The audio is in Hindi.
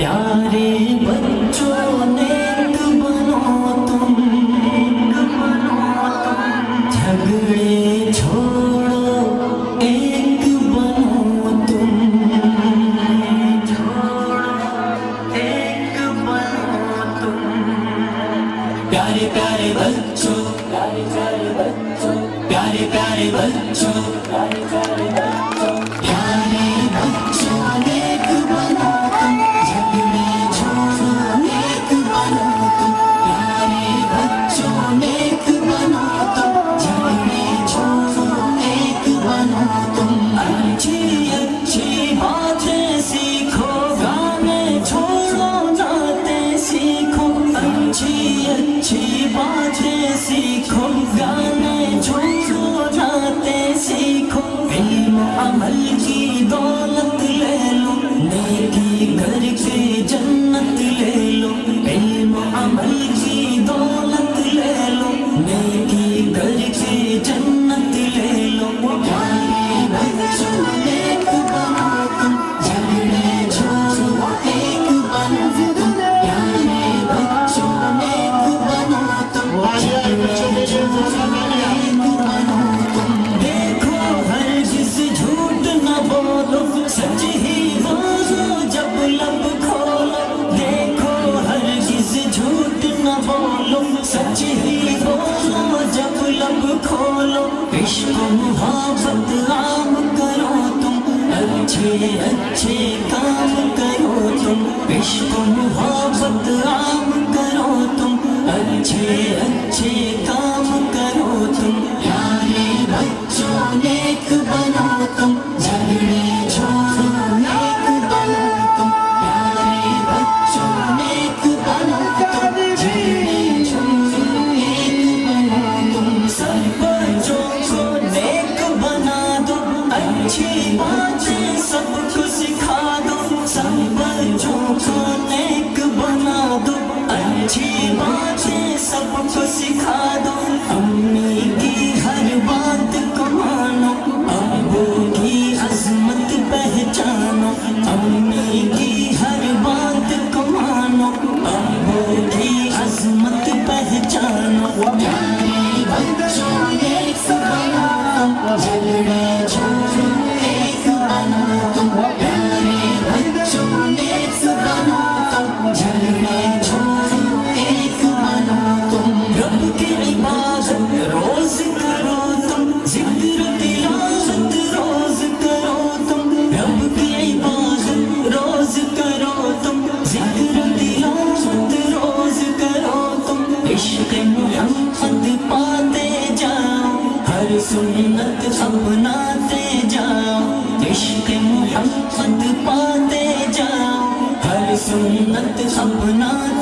प्यारे बच्चों नेक बनो तुम, झगड़े छोड़ो एक बनो तुम, एक बनो तुम। प्यारे प्यारे बच्चों, प्यारे प्यारे बच्चों, प्यारे प्यारे बच्चों, प्यारे प्यारे बच्चों, प्यारे बच्चों नेक बनो तुम, झगड़े छोड़ो एक बनो तुम। प्यारे बच्चों नेक बनो तुम, झगड़े छोड़ो एक बनो तुम। अच्छी अच्छी बातें सीखो, गाने छोड़ो नाते सीखो। अच्छी अच्छी बातें सीखो, गाने छोड़ो नाते सीखो। इल्म अमल की दौलत ले लो, नेकी करके जन्नत ले लो। इल्म अमल की दौलत ले लो, नेकी करके जन्नत ले लो। प्यारे बच्चों नेक बनो तुम, झगड़े छोड़ो एक बनो तुम। प्यारे बच्चों नेक बनो तुम, झगड़े छोड़ो एक बनो तुम। देखो हरगिज़ झूठ न बोलो, सच ही बोलो जब लब खोलो। देखो हरगिज़ झूठ न बोलो, सच ही बोलो जब लब खोलो। इश्क मुहब्बत आम करो तुम, अच्छे अच्छे काम करो तुम। इश्क मुहब्बत आम करो तुम, अच्छे अच्छे काम करो तुम। प्यारे बच्चों नेक बनो तुम, झगड़े छोड़ो एक बनो तुम। प्यारे बच्चों नेक बनो तुम, झगड़े छोड़ो एक बनो तुम। सब बच्चों को नेक बना दो, अच्छी बातें सबको सिखा दो। सब बच्चों को नेक बना दो, अच्छी बातें सबको सिखा दो। अम्मी की हर बात को मानो, अब्बू की अज़मत पहचानो। अम्मी की हर बात को मानो, अब्बू की अज़मत पहचानो। प्यारे बच्चों नेक बनो तुम, झगड़े छोड़ो एक बनो तुम। प्यारे बच्चों नेक बनो तुम, झगड़े छोड़ो एक बनो तुम। रब की इबादत रोज करो तुम, जिक्र तिलावत रोज करो तुम। रब की इबादत रोज करो तुम, जिक्र तिलावत रोज करो तुम। इश्क़ मुहम्मद पाते जाओ, हर सुन्नत अपनाते जाओ। इश्क़ मुहम्मद पाते जाओ, हर सुन्नत अपनाते